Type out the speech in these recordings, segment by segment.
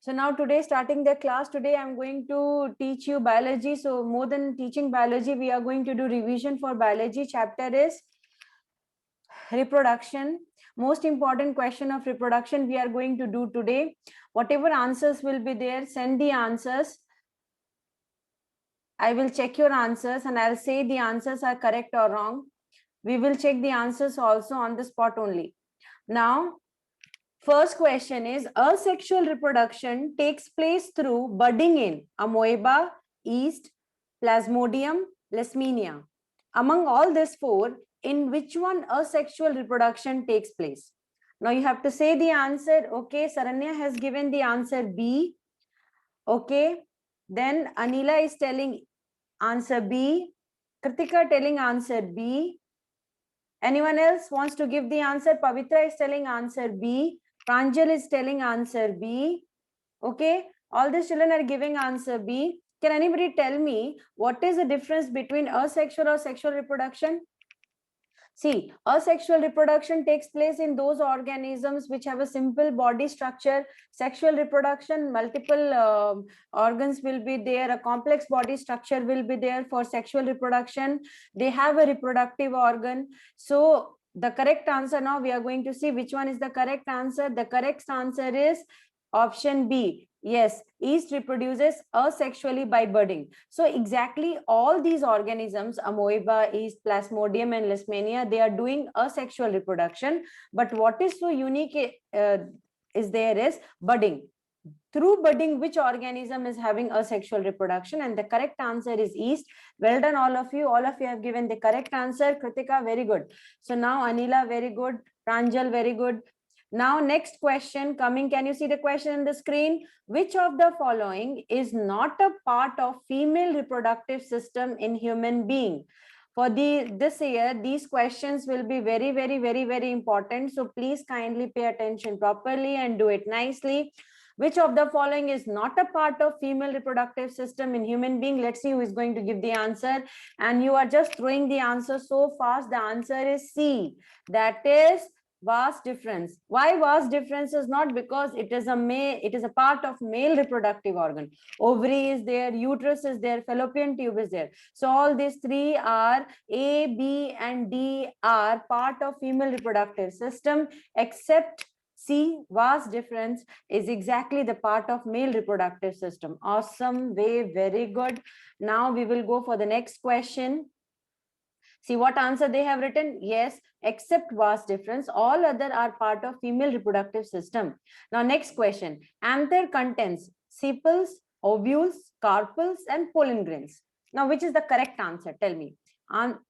So now today, starting the class, today I'm going to teach you biology. So more than teaching biology, we are going to do revision for biology. Chapter is reproduction. Most important question of reproduction we are going to do today. Whatever answers will be there, send the answers. I will check your answers and I'll say the answers are correct or wrong. We will check the answers also on the spot only. Now, first question is, asexual reproduction takes place through budding in amoeba, yeast, plasmodium, leishmania. Among all these four, in which one asexual reproduction takes place? Now you have to say the answer. Okay, Saranya has given the answer B. Okay, then Anila is telling answer B. Kritika telling answer B. Anyone else wants to give the answer? Pavitra is telling answer B. Pranjal is telling answer B. Okay, all these children are giving answer B. Can anybody tell me what is the difference between asexual or sexual reproduction? See, asexual reproduction takes place in those organisms which have a simple body structure. Sexual reproduction, multiple organs will be there. A complex body structure will be there for sexual reproduction. They have a reproductive organ. So the correct answer, now we are going to see which one is the correct answer. The correct answer is option B. Yes, yeast reproduces asexually by budding. So exactly all these organisms, amoeba, yeast, plasmodium and leishmania, they are doing asexual reproduction. But what is so unique is there is budding. Through budding, which organism is having asexual reproduction? And the correct answer is yeast. Well done, all of you. All of you have given the correct answer. Kritika, very good. So now Anila, very good. Pranjal, very good. Now, next question coming. Can you see the question on the screen? Which of the following is not a part of female reproductive system in human being? For this year, these questions will be very, very important. So please kindly pay attention properly and do it nicely. Which of the following is not a part of female reproductive system in human being? Let's see who is going to give the answer. And you are just throwing the answer so fast. The answer is C. That is vas deferens. Why vas deferens? Is not because it is a part of male reproductive organ. Ovary is there, uterus is there, fallopian tube is there. So all these three are A, B and D are part of female reproductive system, except C, vas deferens is exactly the part of male reproductive system. Awesome, very good. Now we will go for the next question. See what answer they have written. Yes, except vas deferens, all other are part of female reproductive system. Now next question. Anther contains sepals, ovules, carpels and pollen grains. Now which is the correct answer? Tell me.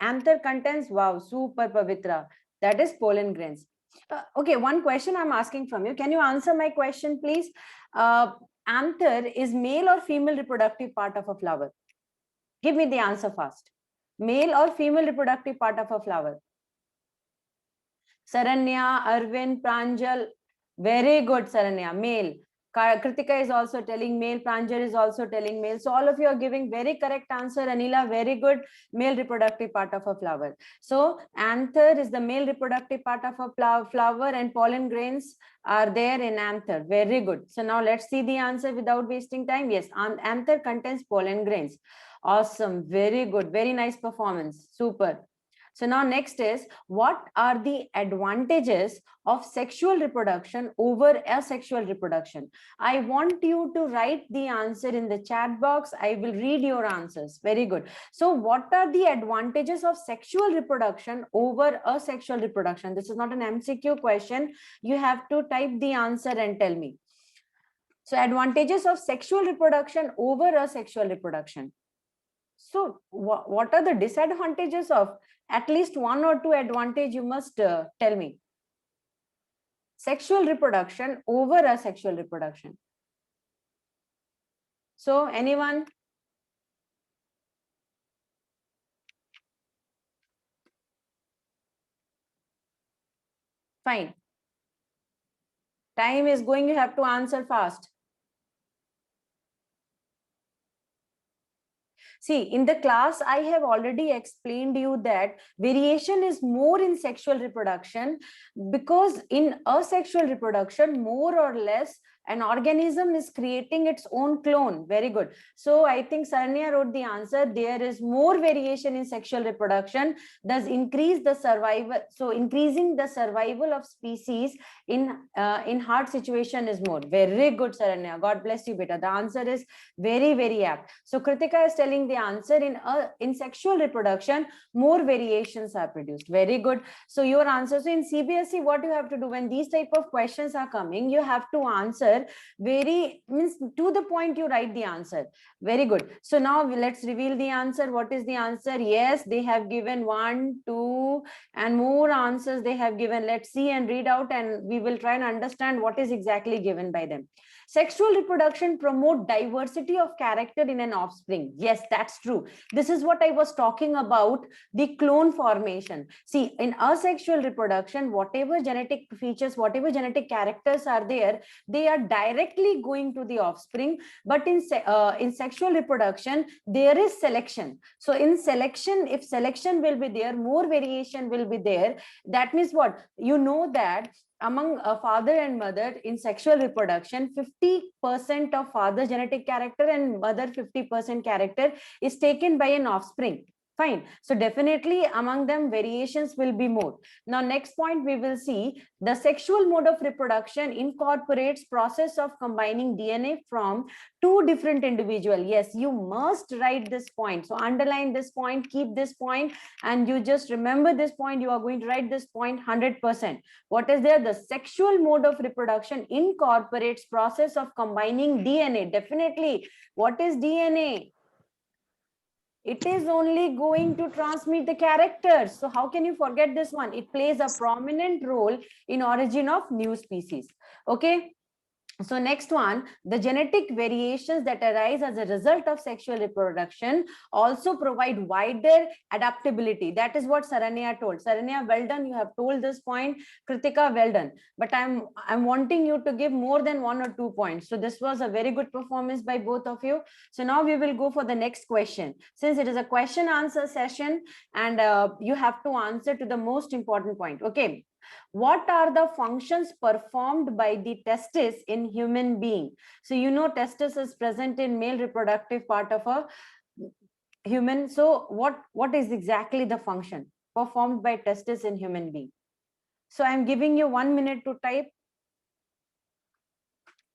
Anther contains, wow, super Pavitra. That is pollen grains. Okay, one question I'm asking from you. Can you answer my question, please? Anther is male or female reproductive part of a flower? Give me the answer fast. Male or female reproductive part of a flower? Saranya, Arvind, Pranjal. Very good, Saranya. Male. Kritika is also telling male. Pranjal is also telling male. So all of you are giving very correct answer. Anila, very good. Male reproductive part of a flower. So anther is the male reproductive part of a flower and pollen grains are there in anther. Very good. So now let's see the answer without wasting time. Yes, anther contains pollen grains. Awesome. Very good. Very nice performance. Super. So now next is, what are the advantages of sexual reproduction over asexual reproduction? I want you to write the answer in the chat box. I will read your answers. Very good. So what are the advantages of sexual reproduction over asexual reproduction? This is not an MCQ question. You have to type the answer and tell me. So advantages of sexual reproduction over asexual reproduction. So what are the disadvantages of? At least one or two advantage you must tell me. Sexual reproduction over asexual reproduction. So anyone? Fine. Time is going, you have to answer fast. See, in the class, I have already explained you that variation is more in sexual reproduction, because in asexual reproduction, more or less, An organism is creating its own clone. Very good. So I think Saranya wrote the answer. There is more variation in sexual reproduction, thus increase the survival. So increasing the survival of species in hard situation is more. Very good, Saranya. God bless you, beta. The answer is very apt. So Kritika is telling the answer. In sexual reproduction, more variations are produced. Very good. So your answer. So in CBSE, what you have to do when these type of questions are coming, you have to answer very, means to the point, you write the answer. Very good. So now let's reveal the answer. What is the answer? Yes, they have given 1, 2 and more answers they have given. Let's see and read out, and we will try and understand what is exactly given by them. Sexual reproduction promote diversity of character in an offspring. Yes, that's true. This is what I was talking about, the clone formation. See, in asexual reproduction, whatever genetic features, whatever genetic characters are there, they are directly going to the offspring. But in sexual reproduction, there is selection. So in selection, if selection will be there, more variation will be there. That means what? You know that among a father and mother in sexual reproduction, 50% of father genetic character and mother 50% character is taken by an offspring. Fine. So definitely among them variations will be more. Now next point we will see, the sexual mode of reproduction incorporates process of combining DNA from two different individuals. Yes, you must write this point. So underline this point, keep this point, and you just remember this point. You are going to write this point 100%. What is there? The sexual mode of reproduction incorporates process of combining DNA. Definitely. What is DNA? It is only going to transmit the characters. So how can you forget this one? It plays a prominent role in origin of new species. Okay. So next one, the genetic variations that arise as a result of sexual reproduction also provide wider adaptability. That is what Saranya told. Saranya, well done. You have told this point. Kritika, well done. But I'm wanting you to give more than 1 or 2 points. So this was a very good performance by both of you. So now we will go for the next question. Since it is a question answer session, and you have to answer to the most important point. Okay. What are the functions performed by the testis in human being? So you know testis is present in male reproductive part of a human. So what is exactly the function performed by testis in human being? So I'm giving you 1 minute to type.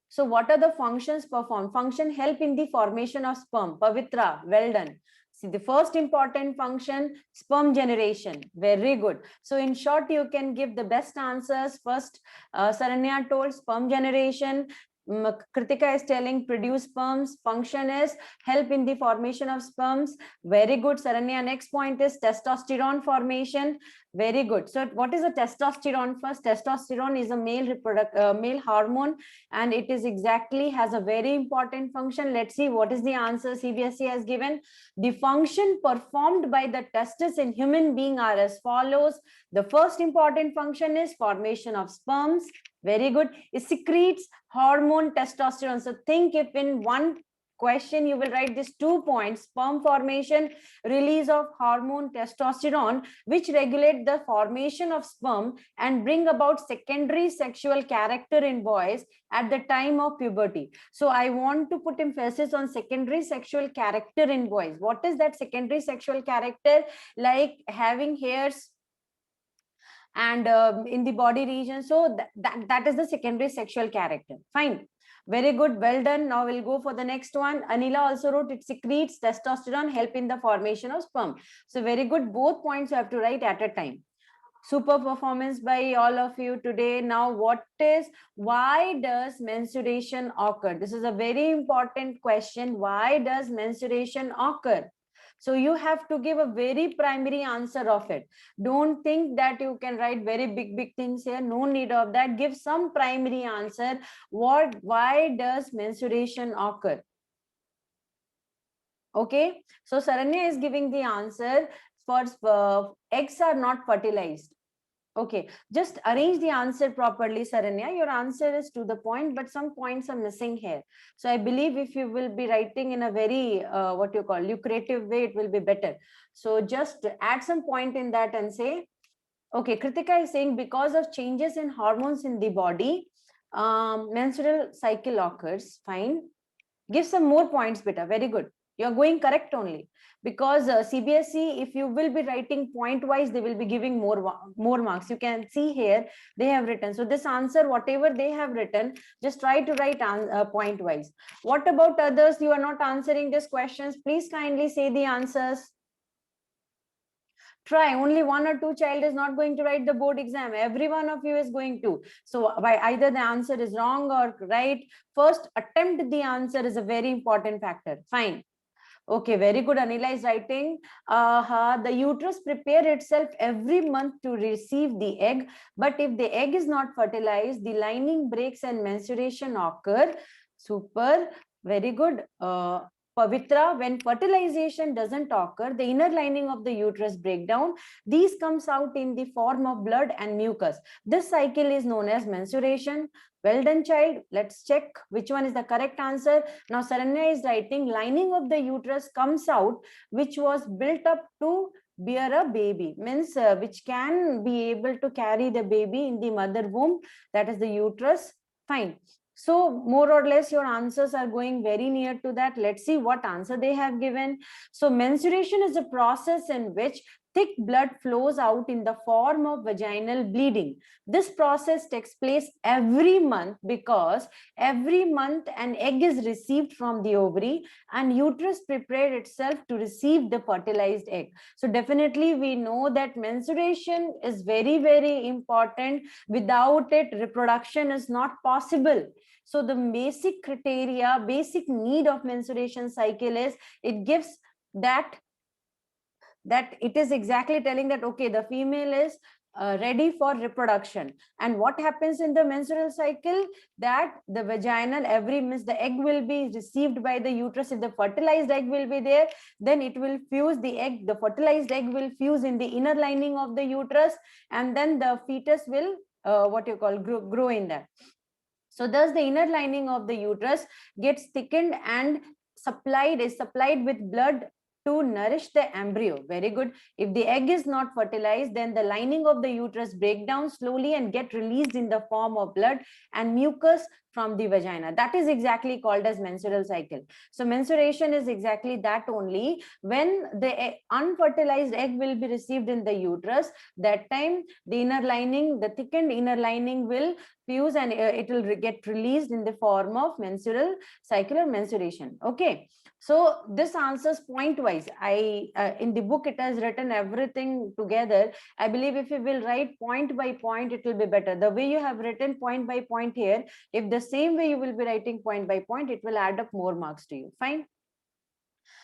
So what are the functions performed? Function help in the formation of sperm. Pavitra, well done. See, the first important function, sperm generation. Very good. So in short, you can give the best answers. First, Saranya told sperm generation. Kritika is telling produce sperms. Function is help in the formation of sperms. Very good, Saranya. Next point is testosterone formation. Very good. So what is a testosterone? First, testosterone is a male hormone, and it is exactly has a very important function. Let's see what is the answer CBSE has given. The function performed by the testis in human being are as follows. The first important function is formation of sperms. Very good. It secretes hormone testosterone. So think if in one question you will write these 2 points: sperm formation, release of hormone testosterone, which regulate the formation of sperm and bring about secondary sexual character in boys at the time of puberty. So I want to put emphasis on secondary sexual character in boys. What is that secondary sexual character? Like having hairs and in the body region. So that is the secondary sexual character. Fine. Very good. Well done. Now we'll go for the next one. Anila also wrote it secretes testosterone, help in the formation of sperm. So very good. Both points you have to write at a time. Super performance by all of you today. Now, why does menstruation occur? This is a very important question. Why does menstruation occur? So you have to give a very primary answer of it. Don't think that you can write very big things here. No need of that. Give some primary answer. Why does menstruation occur? Okay. So Saranya is giving the answer for eggs are not fertilized. Okay, just arrange the answer properly, Saranya. Your answer is to the point, but some points are missing here. So I believe if you will be writing in a very, lucrative way, it will be better. So just add some point in that and say, okay, Kritika is saying because of changes in hormones in the body, menstrual cycle occurs. Fine. Give some more points, beta. Very good. You're going correct only, because CBSE, if you will be writing point wise, they will be giving more marks. You can see here they have written. So this answer, whatever they have written, just try to write point wise. What about others? You are not answering these questions. Please kindly say the answers. Try. Only one or two child is not going to write the board exam. Every one of you is going to. So by either the answer is wrong or right, first attempt the answer is a very important factor. Fine. Okay, very good. Anila is writing, the uterus prepare itself every month to receive the egg, but if the egg is not fertilized, the lining breaks and menstruation occur. Super, very good. Pavitra, when fertilization doesn't occur, the inner lining of the uterus break down. These comes out in the form of blood and mucus. This cycle is known as menstruation. Well done, child. Let's check which one is the correct answer. Now, Saranya is writing, lining of the uterus comes out, which was built up to bear a baby, means which can be able to carry the baby in the mother womb, that is the uterus. Fine. So more or less your answers are going very near to that. Let's see what answer they have given. So menstruation is a process in which thick blood flows out in the form of vaginal bleeding. This process takes place every month because every month an egg is received from the ovary and uterus prepared itself to receive the fertilized egg. So definitely we know that menstruation is very, very important. Without it, reproduction is not possible. So the basic criteria, basic need of menstruation cycle is it gives that it is exactly telling that, okay, the female is ready for reproduction. And what happens in the menstrual cycle, that the vaginal every means the egg will be received by the uterus. If the fertilized egg will be there, then it will fuse the egg, the fertilized egg will fuse in the inner lining of the uterus, and then the fetus will grow in that. So thus the inner lining of the uterus gets thickened and is supplied with blood to nourish the embryo. Very good. If the egg is not fertilized, then the lining of the uterus break down slowly and get released in the form of blood and mucus from the vagina. That is exactly called as menstrual cycle. So menstruation is exactly that only. When the unfertilized egg will be received in the uterus, that time the inner lining, the thickened inner lining will fuse and it will get released in the form of menstrual cycle or menstruation. Okay, so this answers point wise. I in the book it has written everything together. I believe if you will write point by point, it will be better. The way you have written point by point here, if the same way you will be writing point by point, it will add up more marks to you. Fine.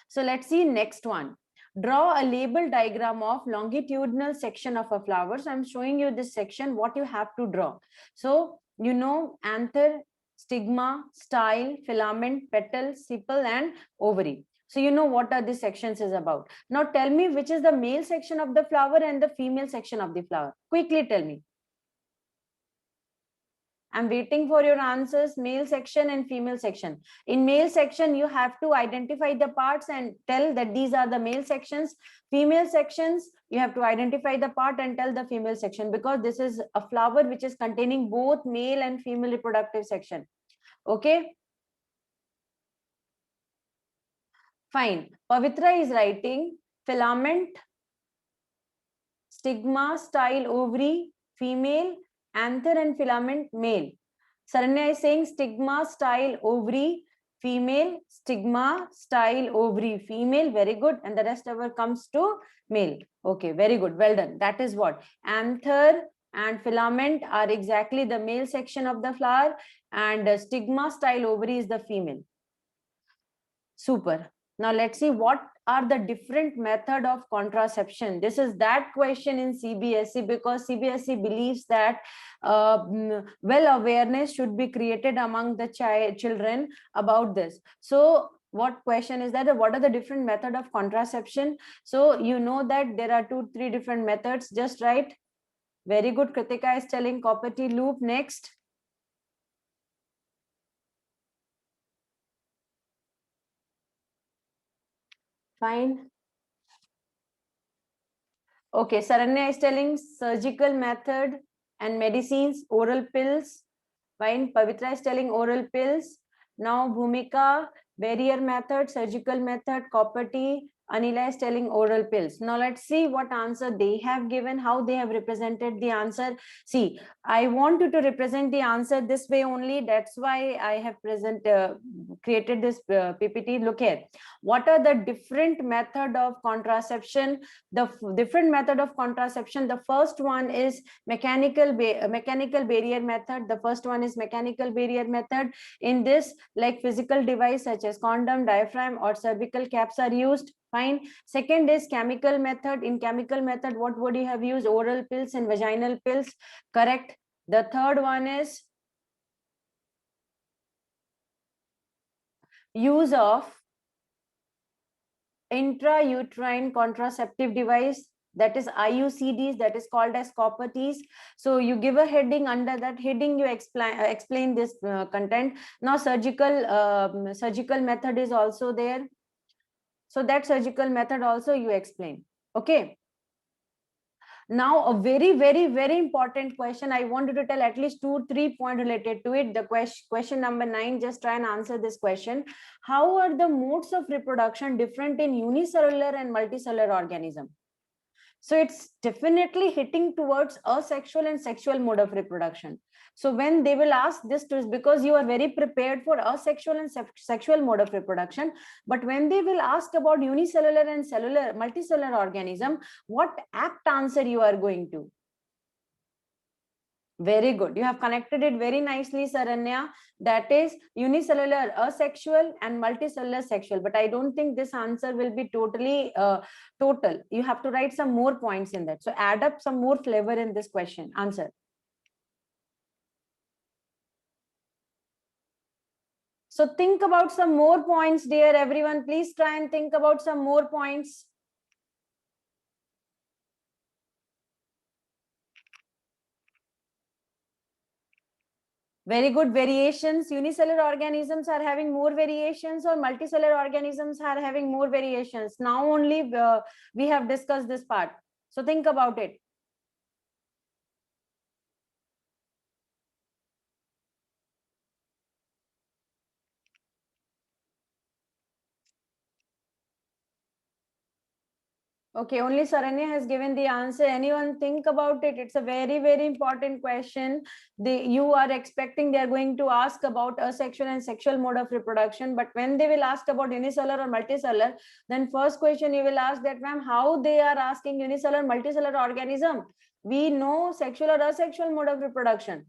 So let's see next one. Draw a label diagram of longitudinal section of a flower. So I'm showing you this section, what you have to draw. So, you know, anther, stigma, style, filament, petal, sepal, and ovary. So you know what are these sections is about. Now tell me which is the male section of the flower and the female section of the flower. Quickly tell me. I'm waiting for your answers, male section and female section. In male section, you have to identify the parts and tell that these are the male sections. Female sections, you have to identify the part and tell the female section, because this is a flower which is containing both male and female reproductive section. Okay. Fine. Pavitra is writing filament, stigma, style, ovary, female, anther and filament, male. Saranya is saying stigma, style, ovary, female, stigma, style, ovary, female. Very good. And the rest ever comes to male. Okay, very good. Well done. That is what. Anther and filament are exactly the male section of the flower, and stigma, style, ovary is the female. Super. Now let's see what are the different method of contraception. This is that question in CBSE, because CBSE believes that well awareness should be created among the children about this. So what question is that? What are the different method of contraception? So you know that there are 2-3 different methods. Just write. Very good. Kritika is telling copper T loop. Next. Fine. Okay, Saranya is telling surgical method and medicines, oral pills. Fine. Pavitra is telling oral pills. Now Bhumika, barrier method, surgical method, copper tea. Anila is telling oral pills. Now let's see what answer they have given, how they have represented the answer. See, I want you to represent the answer this way only. That's why I have created this PPT. Look here. What are the different method of contraception? The different method of contraception. The first one is mechanical barrier method. The first one is mechanical barrier method. In this, like physical device such as condom, diaphragm, or cervical caps are used. Fine. Second is chemical method. In chemical method, what would you have used? Oral pills and vaginal pills. Correct. The third one is use of intrauterine contraceptive device, that is IUCDs, that is called as copper teas. So you give a heading, under that heading you explain this content. Now surgical method is also there, so that surgical method also you explain. Okay. Now a very important question, I wanted to tell at least 2-3 points related to it. The question number 9, just try and answer this question. How are the modes of reproduction different in unicellular and multicellular organism? So it's definitely hitting towards asexual and sexual mode of reproduction. So when they will ask this, to because you are very prepared for asexual and sexual mode of reproduction, but when they will ask about unicellular and cellular multicellular organism, what apt answer you are going to? Very good. You have connected it very nicely, Saranya. That is unicellular asexual and multicellular sexual. But I don't think this answer will be totally total. You have to write some more points in that. So add up some more flavor in this question. Answer. So think about some more points, dear everyone. Please try and think about some more points. Very good. Variations. Unicellular organisms are having more variations, or multicellular organisms are having more variations. Now only we have discussed this part. So think about it. Okay, only Saranya has given the answer. Anyone think about it? It's a very important question. You are expecting they are going to ask about asexual and sexual mode of reproduction, but when they will ask about unicellular or multicellular, then first question you will ask that, ma'am, how they are asking unicellular, multicellular organism? We know sexual or asexual mode of reproduction.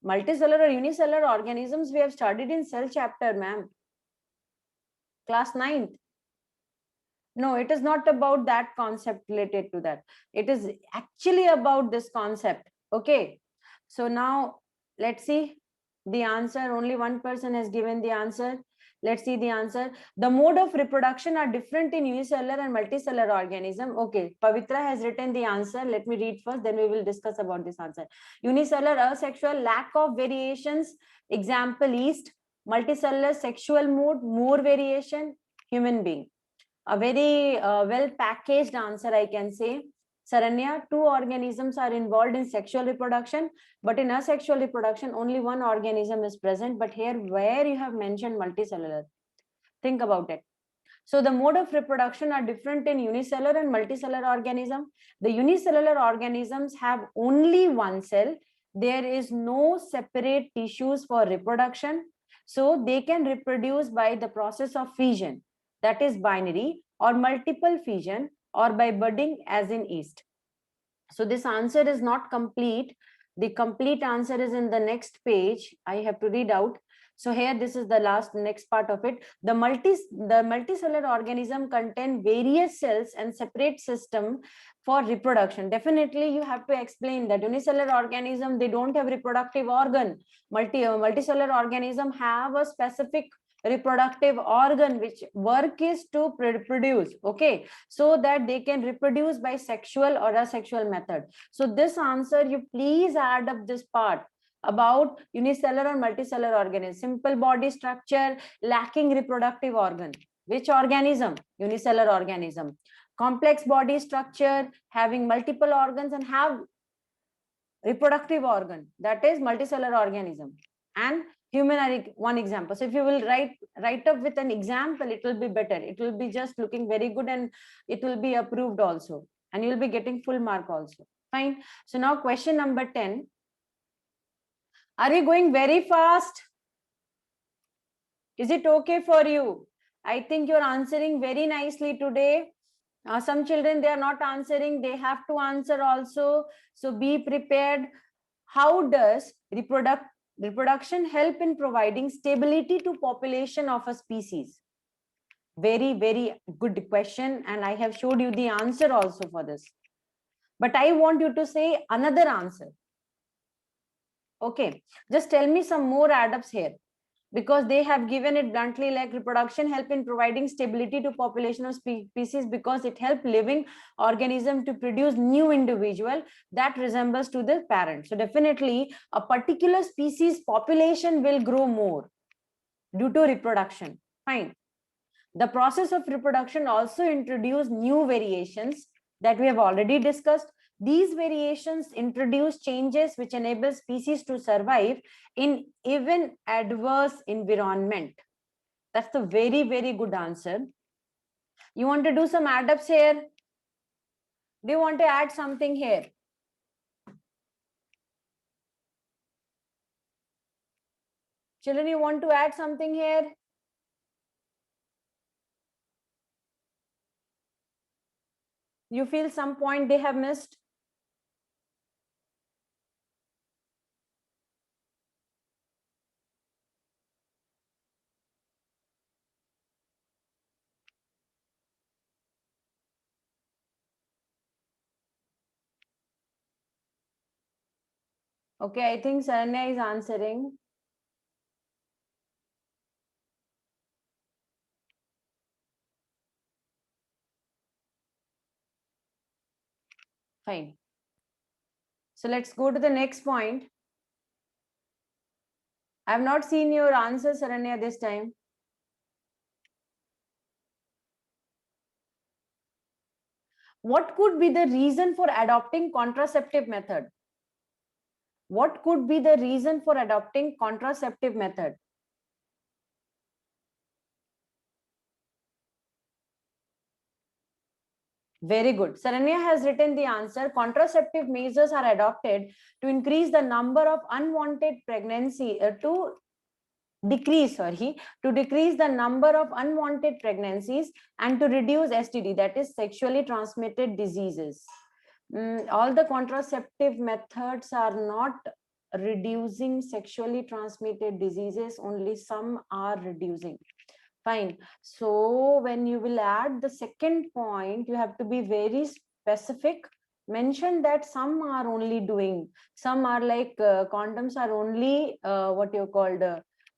Multicellular or unicellular organisms we have studied in cell chapter, ma'am. Class 9th. No, it is not about that concept related to that. It is actually about this concept. Okay. So now let's see the answer. Only one person has given the answer. Let's see the answer. The mode of reproduction are different in unicellular and multicellular organism. Okay. Pavitra has written the answer. Let me read first, then we will discuss about this answer. Unicellular asexual, lack of variations. Example, yeast. Multicellular sexual mode, more variation, human being. A very well packaged answer, I can say. Saranya, 2 organisms are involved in sexual reproduction, but in asexual reproduction, only one organism is present. But here, where you have mentioned multicellular, think about it. So the mode of reproduction are different in unicellular and multicellular organism. The unicellular organisms have only one cell. There is no separate tissues for reproduction. So they can reproduce by the process of fission, that is binary, or multiple fission, or by budding as in yeast. So this answer is not complete. The complete answer is in the next page. I have to read out. So here, this is the next part of it. The multicellular organism contain various cells and separate system for reproduction. Definitely, you have to explain that unicellular organism, they don't have reproductive organ. Multicellular organism have a specific reproductive organ which work is to reproduce. Okay, so that they can reproduce by sexual or asexual method. So this answer, you please add up this part about unicellular and multicellular organism. Simple body structure, lacking reproductive organ. Which organism? Unicellular organism. Complex body structure, having multiple organs and have reproductive organ, that is multicellular organism. and human are one example. So if you will write up with an example, it will be better. It will be just looking very good and it will be approved also, and you will be getting full mark also. Fine. So now question number 10. Are we going very fast? Is it okay for you? I think you're answering very nicely today. Some children, they are not answering. They have to answer also. So be prepared. How does reproduction help in providing stability to population of a species? Very, very good question. And I have showed you the answer also for this. But I want you to say another answer. Okay, just tell me some more add-ups here, because they have given it bluntly like reproduction help in providing stability to population of species because it help living organism to produce new individual that resembles to the parent. So definitely a particular species population will grow more due to reproduction. Fine. The process of reproduction also introduce new variations that we have already discussed. These variations introduce changes which enable species to survive in even adverse environment. That's the very, very good answer. You want to do some add-ups here? Do you want to add something here? Children, you want to add something here? You feel some point they have missed? Okay, I think Saranya is answering. Fine. So let's go to the next point. I have not seen your answer, Saranya, this time. What could be the reason for adopting contraceptive method? What could be the reason for adopting contraceptive method? Very good. Saranya has written the answer. Contraceptive measures are adopted to increase the number of unwanted pregnancy, to decrease the number of unwanted pregnancies and to reduce STD, that is sexually transmitted diseases. All the contraceptive methods are not reducing sexually transmitted diseases, only some are reducing. Fine. So when you will add the second point, you have to be very specific. Mention that some are only doing, some are like condoms are only what you called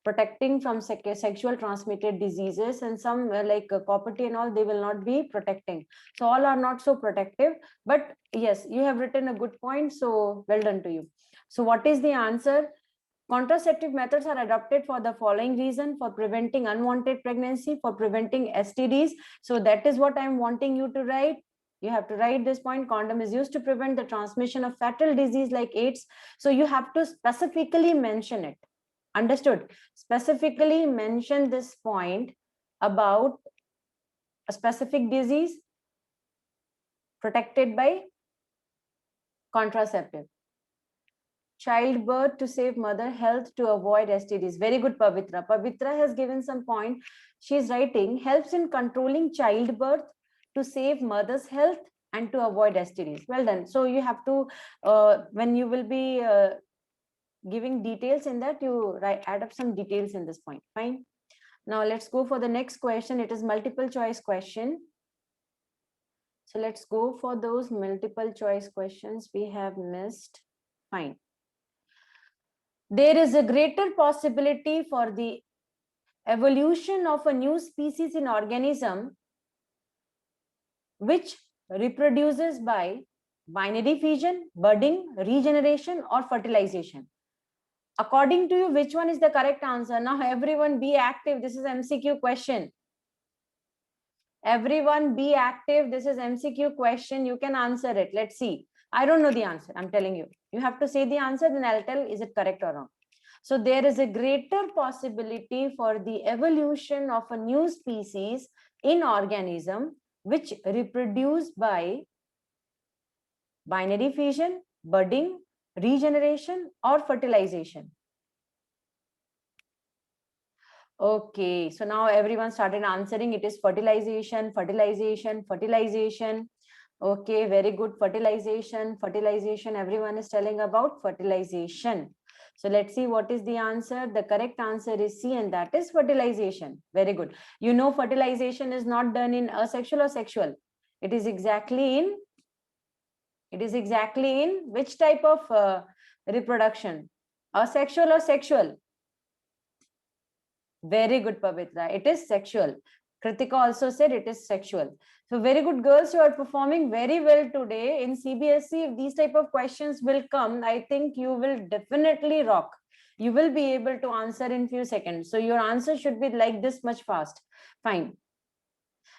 protecting from sexual transmitted diseases, and some like copper T and all, they will not be protecting. So all are not so protective. But yes, you have written a good point. So well done to you. So what is the answer? Contraceptive methods are adopted for the following reason: for preventing unwanted pregnancy, for preventing STDs. So that is what I'm wanting you to write. You have to write this point. Condom is used to prevent the transmission of fatal disease like AIDS. So you have to specifically mention it. Understood? Specifically mention this point about a specific disease protected by contraceptive. Childbirth to save mother health to avoid STDs. Very good, Pavitra. Pavitra has given some point. She's writing helps in controlling childbirth to save mother's health and to avoid STDs. Well done. So you have to, when you will be giving details in that, you add up some details in this point. Fine. Now let's go for the next question. It is multiple choice question. So let's go for those multiple choice questions we have missed. Fine. There is a greater possibility for the evolution of a new species in organism which reproduces by binary fission, budding, regeneration, or fertilization. According to you, which one is the correct answer? Now everyone be active. This is MCQ question. Everyone be active. This is MCQ question. You can answer it. Let's see. I don't know the answer. I'm telling you. You have to say the answer, then I'll tell is it correct or wrong. So there is a greater possibility for the evolution of a new species in organism which reproduce by binary fission, budding, regeneration, or fertilization. Okay, so now everyone started answering. It is fertilization, fertilization, fertilization. Okay, very good. Fertilization, fertilization. Everyone is telling about fertilization. So let's see what is the answer. The correct answer is C, and that is fertilization. Very good. You know, fertilization is not done in asexual or sexual. It is exactly in which type of reproduction? Asexual or sexual? Very good, Pavitra. It is sexual. Kritika also said it is sexual. So very good, girls. You are performing very well today in CBSE. If these type of questions will come, I think you will definitely rock. You will be able to answer in few seconds. So your answer should be like this much fast. Fine.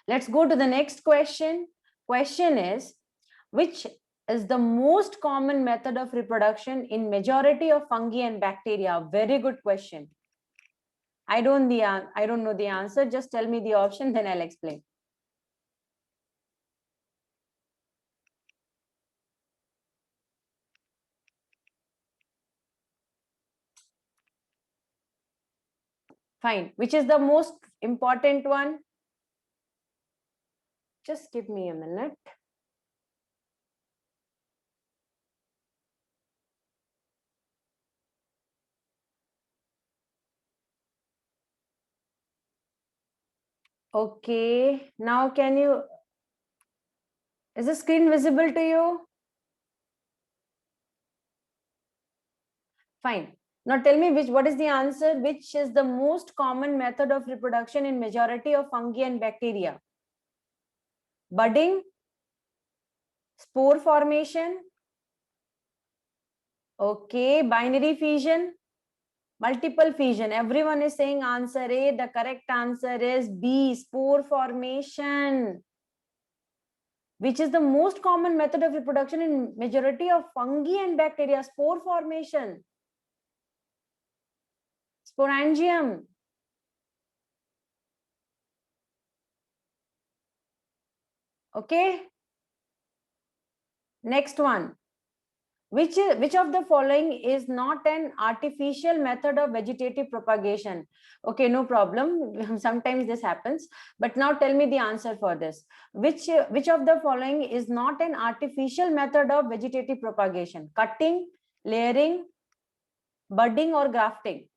Let's go to the next question. Question is, which is the most common method of reproduction in majority of fungi and bacteria? Very good question. I don't know the answer. Just tell me the option, then I'll explain. Fine. Which is the most important one? Just give me a minute. Okay. Now is the screen visible to you? Fine. Now tell me what is the answer? Which is the most common method of reproduction in majority of fungi and bacteria? Budding, spore formation, okay, binary fission, multiple fission. Everyone is saying answer A. The correct answer is B, spore formation. Which is the most common method of reproduction in majority of fungi and bacteria? Spore formation. Sporangium. Okay. Next one. Which of the following is not an artificial method of vegetative propagation? Okay, no problem. Sometimes this happens. But now tell me the answer for this. Which of the following is not an artificial method of vegetative propagation? Cutting, layering, budding, or grafting?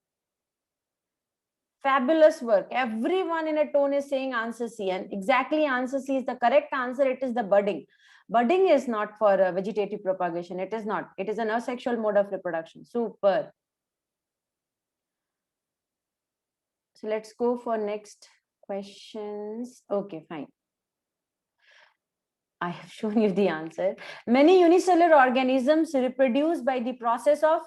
Fabulous work. Everyone in a tone is saying answer C, and exactly answer C is the correct answer. It is the budding. Budding is not for vegetative propagation. It is not. It is an asexual mode of reproduction. Super. So let's go for next questions. Okay, fine. I have shown you the answer. Many unicellular organisms reproduce by the process of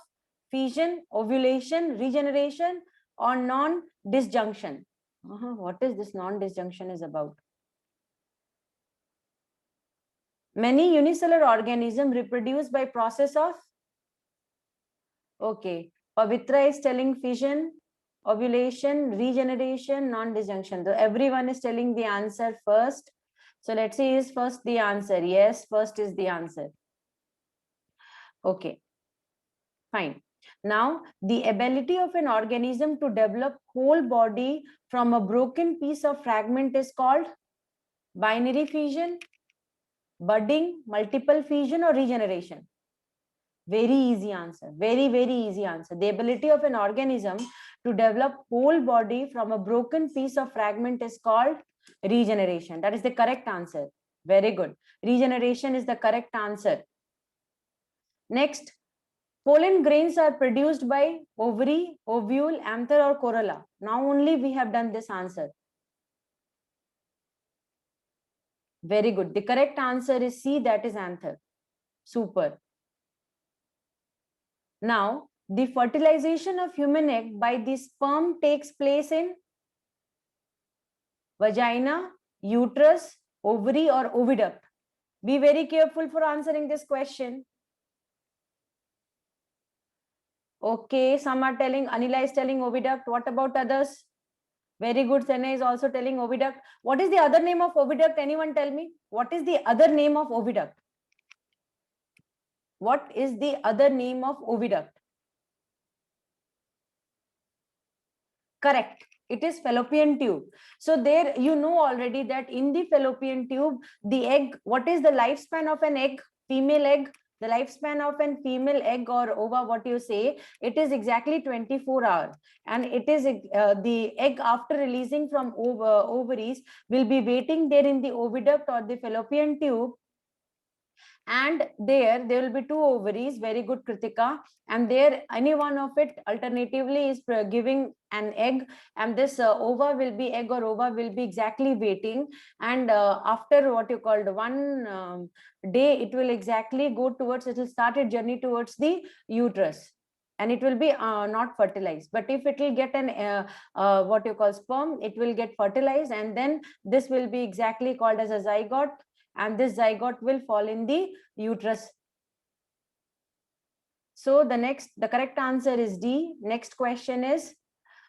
fission, ovulation, regeneration, or non-disjunction. What is this non-disjunction is about? Many unicellular organisms reproduce by process of, okay, Pavitra is telling fission, ovulation, regeneration, non-disjunction. So everyone is telling the answer first. So let's see, is first the answer? Yes, first is the answer. Okay, fine. Now, the ability of an organism to develop whole body from a broken piece of fragment is called binary fission, budding, multiple fission, or regeneration. Very easy answer. Very, very easy answer. The ability of an organism to develop whole body from a broken piece of fragment is called regeneration. That is the correct answer. Very good. Regeneration is the correct answer. Next, pollen grains are produced by ovary, ovule, anther, or corolla. Now only we have done this answer. Very good. The correct answer is C, that is anther. Super. Now, the fertilization of human egg by the sperm takes place in vagina, uterus, ovary, or oviduct. Be very careful for answering this question. Okay, some are telling, Anila is telling oviduct. What about others? Very good. Sene is also telling oviduct. What is the other name of oviduct? Anyone tell me? What is the other name of oviduct? What is the other name of oviduct? Correct. It is fallopian tube. So there you know already that in the fallopian tube, the egg, what is the lifespan of an egg? Female egg. The lifespan of a female egg or ova, what you say, it is exactly 24 hours. And it is the egg after releasing from ovaries will be waiting there in the oviduct or the fallopian tube, and there will be two ovaries. Very good, Kritika. And there any one of it alternatively is giving an egg, and this ova will be egg or ova will be exactly waiting, and after what you called one day, it will exactly go towards, it will start a journey towards the uterus, and it will be not fertilized. But if it will get an what you call sperm, it will get fertilized, and then this will be exactly called as a zygote, and this zygote will fall in the uterus. So the correct answer is D. Next question is,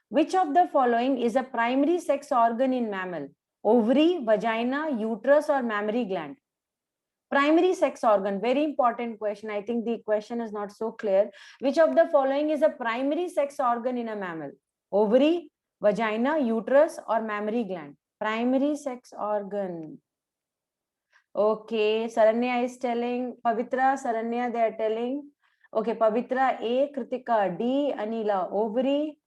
which of the following is a primary sex organ in mammal? Ovary, vagina, uterus, or mammary gland? Primary sex organ, very important question. I think the question is not so clear. Which of the following is a primary sex organ in a mammal? Ovary, vagina, uterus, or mammary gland? Primary sex organ. Okay, Saranya is telling, Pavitra, Saranya, they are telling. Okay, Pavitra A, Kritika D, Anila ovary,